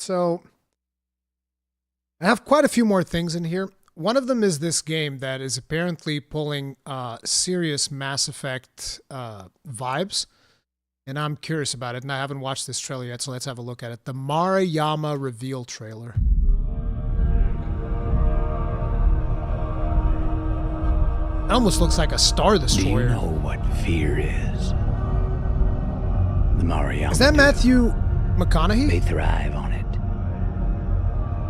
So I have quite a few more things in here. One of them is this game that is apparently pulling serious Mass Effect vibes. And I'm curious about it, and I haven't watched this trailer yet, so let's have a look at it. The Maruyama reveal trailer. It almost looks like a Star Destroyer. Do you know what fear is? The Maruyama. Is that Matthew McConaughey? They thrive on it.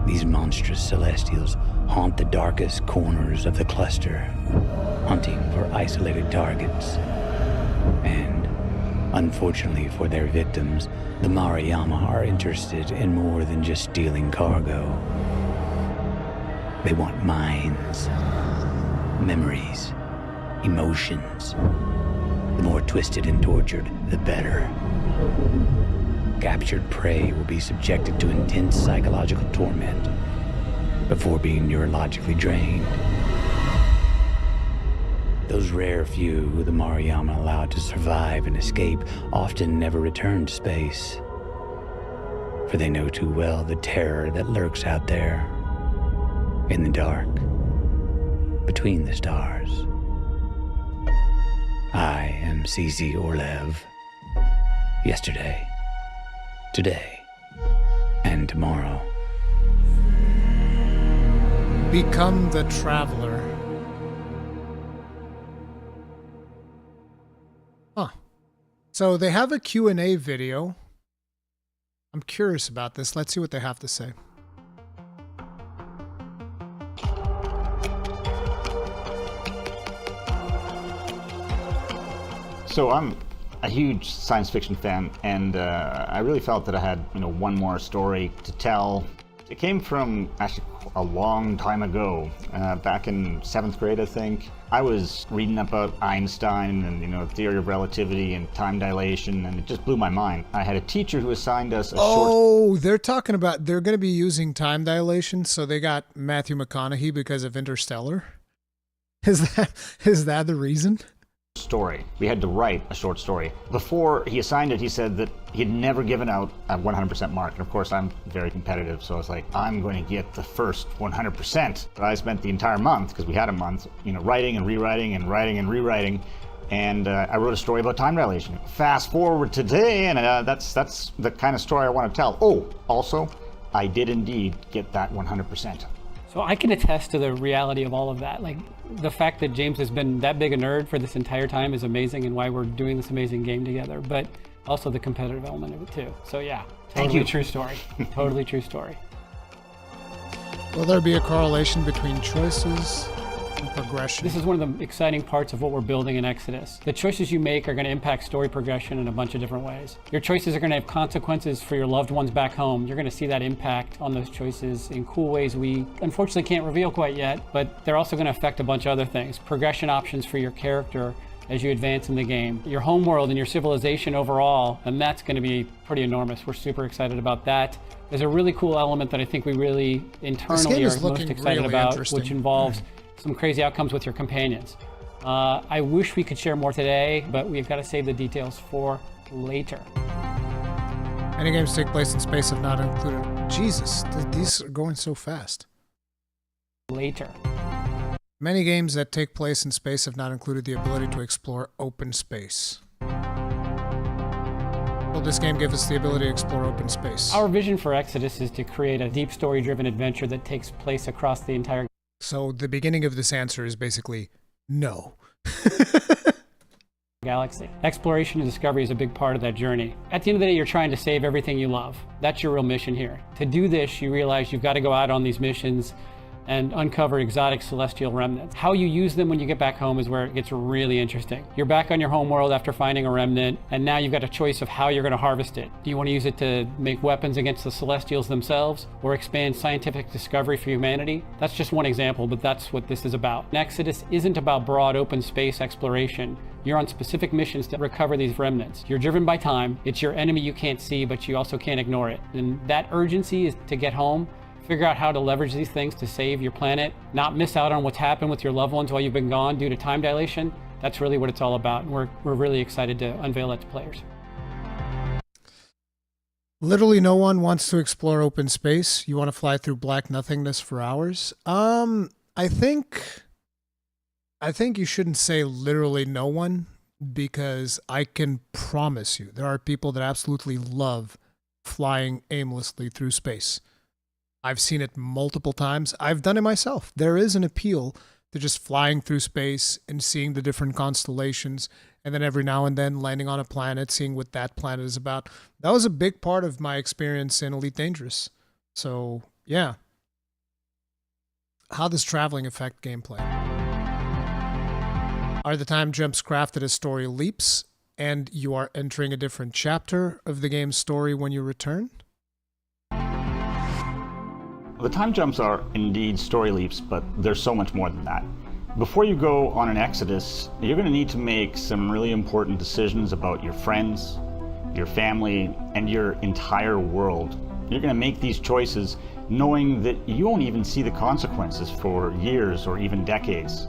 These monstrous celestials haunt the darkest corners of the cluster, hunting for isolated targets. And unfortunately for their victims, the Maruyama are interested in more than just stealing cargo. They want minds, memories, emotions. The more twisted and tortured, the better. Captured prey will be subjected to intense psychological torment before being neurologically drained. Those rare few who the Maruyama allowed to survive and escape often never return to space, for they know too well the terror that lurks out there, in the dark, between the stars. I am CZ Orlev. Yesterday, today, and tomorrow. Become the Traveler. Huh. So they have a Q&A video. I'm curious about this. Let's see what they have to say. So I'm a huge science fiction fan, and I really felt that I had, one more story to tell. It came from actually a long time ago, back in 7th grade, I think. I was reading about Einstein and, theory of relativity and time dilation, and it just blew my mind. I had a teacher who assigned us a short... they're talking about, they're going to be using time dilation, so they got Matthew McConaughey because of Interstellar? Is that the reason? Story. We had to write a short story. Before he assigned it, he said that he'd never given out a 100% mark. And of course, I'm very competitive, so I was like, I'm going to get the first 100%. But I spent the entire month, because we had a month, writing and rewriting and writing and rewriting. And I wrote a story about time dilation. Fast forward today, and that's the kind of story I want to tell. Oh, also, I did indeed get that 100%. So I can attest to the reality of all of that. Like, the fact that James has been that big a nerd for this entire time is amazing, and why we're doing this amazing game together, but also the competitive element of it too. So yeah, totally true story. Totally true story. Will there be a correlation between choices and progression? This is one of the exciting parts of what we're building in Exodus. The choices you make are going to impact story progression in a bunch of different ways. Your choices are going to have consequences for your loved ones back home. You're going to see that impact on those choices in cool ways we unfortunately can't reveal quite yet, but they're also going to affect a bunch of other things. Progression options for your character as you advance in the game. Your homeworld and your civilization overall, and that's going to be pretty enormous. We're super excited about that. There's a really cool element that I think we really internally are most excited about, which involves some crazy outcomes with your companions. I wish we could share more today, but we've got to save the details for later. Any games take place in space if not included. Jesus, these are going so fast. Later. Many games that take place in space have not included the ability to explore open space. Will this game give us the ability to explore open space? Our vision for Exodus is to create a deep story-driven adventure that takes place across the entire So the beginning of this answer is basically no. galaxy. Exploration and discovery is a big part of that journey. At the end of the day, you're trying to save everything you love. That's your real mission here. To do this, you realize you've got to go out on these missions and uncover exotic celestial remnants. How you use them when you get back home is where it gets really interesting. You're back on your home world after finding a remnant, and now you've got a choice of how you're going to harvest it. Do you want to use it to make weapons against the celestials themselves, or expand scientific discovery for humanity? That's just one example, but that's what this is about. Exodus isn't about broad open space exploration. You're on specific missions to recover these remnants. You're driven by time. It's your enemy you can't see, but you also can't ignore it. And that urgency is to get home, figure out how to leverage these things to save your planet, not miss out on what's happened with your loved ones while you've been gone due to time dilation. That's really what it's all about. And we're really excited to unveil that to players. Literally no one wants to explore open space. You want to fly through black nothingness for hours. I think you shouldn't say literally no one, because I can promise you there are people that absolutely love flying aimlessly through space. I've seen it multiple times. I've done it myself. There is an appeal to just flying through space and seeing the different constellations, and then every now and then landing on a planet, seeing what that planet is about. That was a big part of my experience in Elite Dangerous. So, yeah. How does traveling affect gameplay? Are the time jumps crafted as story leaps, and you are entering a different chapter of the game's story when you return? The time jumps are indeed story leaps, but there's so much more than that. Before you go on an exodus, you're going to need to make some really important decisions about your friends, your family, and your entire world. You're going to make these choices knowing that you won't even see the consequences for years or even decades.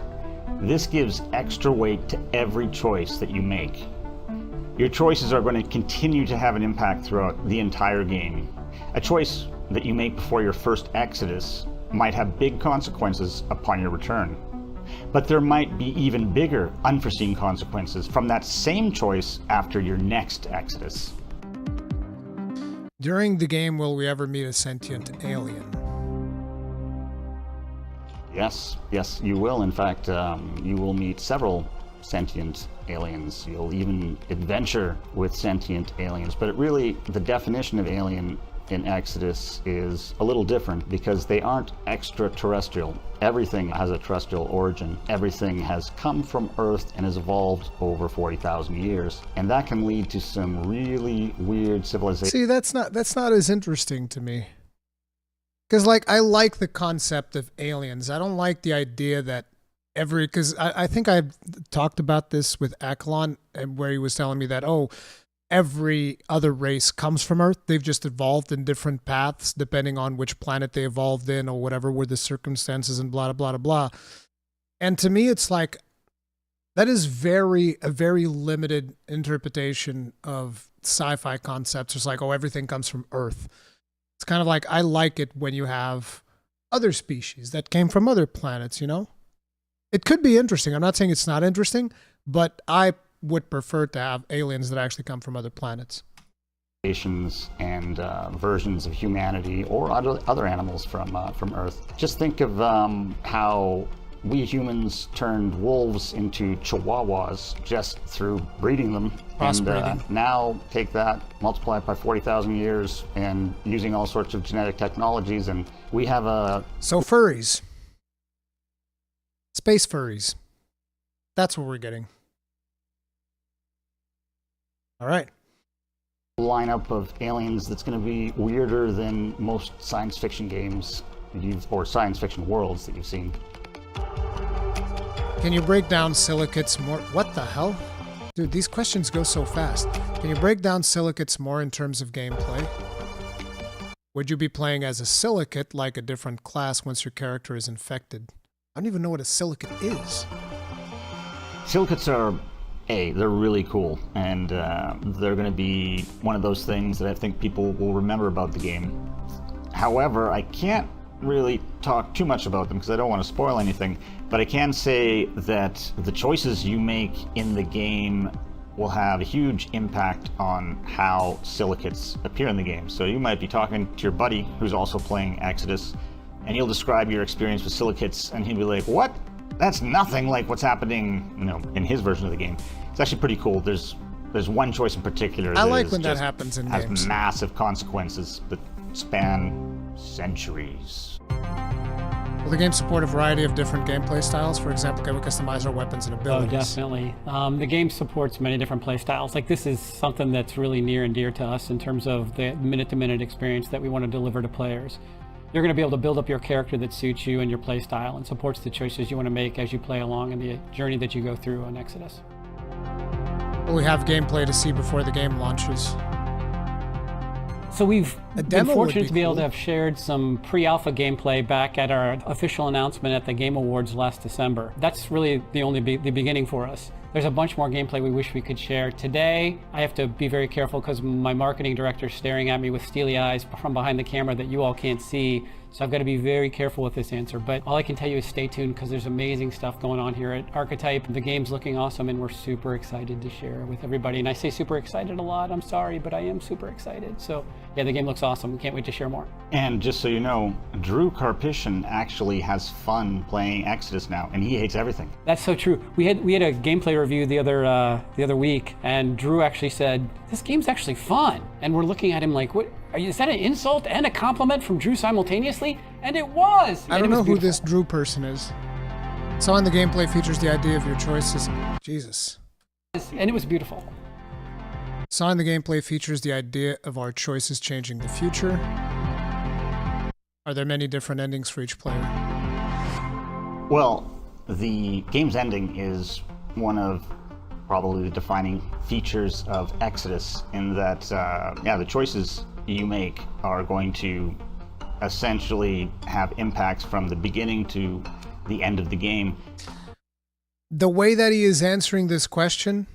This gives extra weight to every choice that you make. Your choices are going to continue to have an impact throughout the entire game. A choice that you make before your first exodus might have big consequences upon your return. But there might be even bigger unforeseen consequences from that same choice after your next exodus. During the game, will we ever meet a sentient alien? Yes, you will. In fact, you will meet several sentient aliens. You'll even adventure with sentient aliens. But the definition of alien in Exodus is a little different because they aren't extraterrestrial. Everything has a terrestrial origin. Everything has come from Earth and has evolved over 40,000 years. And that can lead to some really weird civilizations. See, that's not as interesting to me. Because, I like the concept of aliens. I don't like the idea that because I think I talked about this with Akalon, where he was telling me that, every other race comes from Earth. They've just evolved in different paths depending on which planet they evolved in or whatever were the circumstances and blah, blah, blah, blah. And to me, it's like, that is a very limited interpretation of sci-fi concepts. It's like, everything comes from Earth. It's kind of like, I like it when you have other species that came from other planets, It could be interesting. I'm not saying it's not interesting, but I would prefer to have aliens that actually come from other planets. And versions of humanity or other animals from Earth. Just think of how we humans turned wolves into chihuahuas just through breeding them. Crossbreeding. And now take that, multiply it by 40,000 years, and using all sorts of genetic technologies, and we have So furries. Space furries. That's what we're getting. All right. Lineup of aliens that's going to be weirder than most science fiction games or science fiction worlds that you've seen. Can you break down silicates more? What the hell? Dude, these questions go so fast. Can you break down silicates more in terms of gameplay? Would you be playing as a silicate, like a different class, once your character is infected? I don't even know what a silicate is. Silicates are they're really cool, and they're going to be one of those things that I think people will remember about the game. However, I can't really talk too much about them because I don't want to spoil anything, but I can say that the choices you make in the game will have a huge impact on how silicates appear in the game. So you might be talking to your buddy who's also playing Exodus, and you'll describe your experience with silicates, and he'll be like, "What? That's nothing like what's happening, in his version of the game." It's actually pretty cool. There's one choice in particular. I like when that happens in games. Has massive consequences that span centuries. Will the game support a variety of different gameplay styles? For example, can we customize our weapons and abilities? Oh, definitely. The game supports many different play styles. This is something that's really near and dear to us in terms of the minute-to-minute experience that we want to deliver to players. You're going to be able to build up your character that suits you and your play style and supports the choices you want to make as you play along in the journey that you go through on Exodus. Will we have gameplay to see before the game launches? So we've been fortunate to be able to have shared some pre-alpha gameplay back at our official announcement at the Game Awards last December. That's really the beginning for us. There's a bunch more gameplay we wish we could share. Today, I have to be very careful because my marketing director's staring at me with steely eyes from behind the camera that you all can't see. So I've got to be very careful with this answer. But all I can tell you is stay tuned because there's amazing stuff going on here at Archetype. The game's looking awesome and we're super excited to share with everybody. And I say super excited a lot. I'm sorry, but I am super excited. So yeah, the game looks awesome. Can't wait to share more. And just so you know, Drew Karpyshyn actually has fun playing Exodus now, and he hates everything. That's so true. We had a gameplay review the other week, and Drew actually said, "This game's actually fun." And we're looking at him like, "What? Is that an insult and a compliment from Drew simultaneously?" And it was. I don't know who this Drew person is. So in the gameplay features the idea of your choices. Jesus. And it was beautiful. Sign the gameplay features the idea of our choices changing the future. Are there many different endings for each player? Well, the game's ending is one of probably the defining features of Exodus in that, the choices you make are going to essentially have impacts from the beginning to the end of the game. The way that he is answering this question,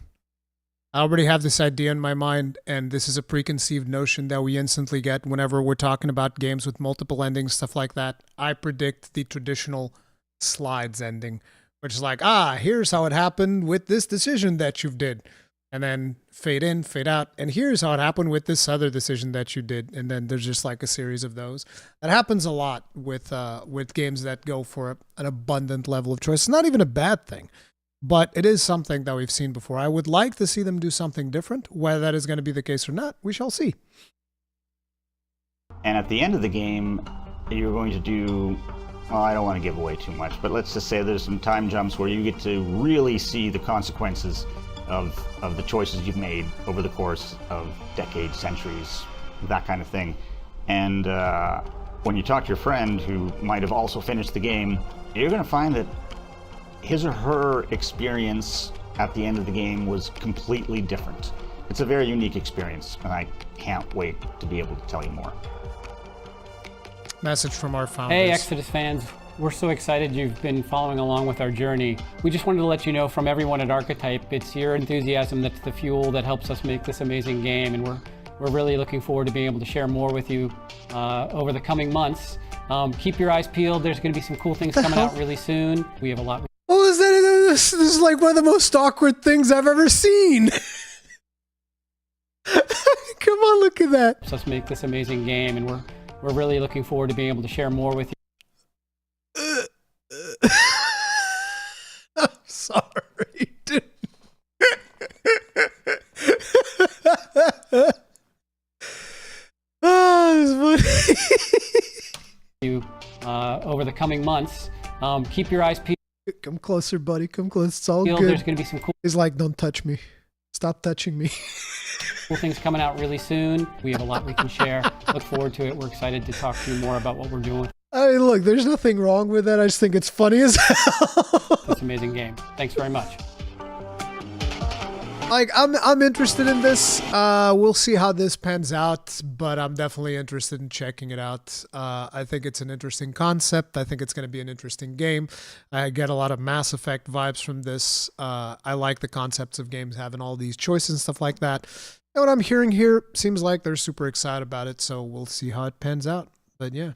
I already have this idea in my mind, and this is a preconceived notion that we instantly get whenever we're talking about games with multiple endings, stuff like that. I predict the traditional slides ending, which is like, here's how it happened with this decision that you did. And then fade in, fade out, and here's how it happened with this other decision that you did. And then there's just like a series of those. That happens a lot with games that go for an abundant level of choice. It's not even a bad thing. But it is something that we've seen before. I would like to see them do something different. Whether that is going to be the case or not, we shall see. And at the end of the game, you're going to do, well, I don't want to give away too much, but let's just say there's some time jumps where you get to really see the consequences of the choices you've made over the course of decades, centuries, that kind of thing. And when you talk to your friend who might have also finished the game, you're going to find that his or her experience at the end of the game was completely different. It's a very unique experience, and I can't wait to be able to tell you more. Message from our founders. Hey, Exodus fans. We're so excited you've been following along with our journey. We just wanted to let you know from everyone at Archetype, it's your enthusiasm that's the fuel that helps us make this amazing game, and we're really looking forward to being able to share more with you over the coming months. Keep your eyes peeled. There's going to be some cool things coming out really soon. We have a lot. What was that? This is like one of the most awkward things I've ever seen. Come on, look at that. Helps us make this amazing game, and we're really looking forward to being able to share more with you. I'm sorry, dude. Oh, this is funny. Over the coming months, keep your eyes peeled. Come closer, buddy. Come close. It's all good. There's going to be some cool. He's like, don't touch me. Stop touching me. Cool things coming out really soon. We have a lot we can share. Look forward to it. We're excited to talk to you more about what we're doing. I mean, look, there's nothing wrong with that. I just think it's funny as hell. This amazing game. Thanks very much. Like, I'm interested in this. We'll see how this pans out, but I'm definitely interested in checking it out. I think it's an interesting concept. I think it's going to be an interesting game. I get a lot of Mass Effect vibes from this. I like the concepts of games having all these choices and stuff like that. And what I'm hearing here seems like they're super excited about it, so we'll see how it pans out. But yeah.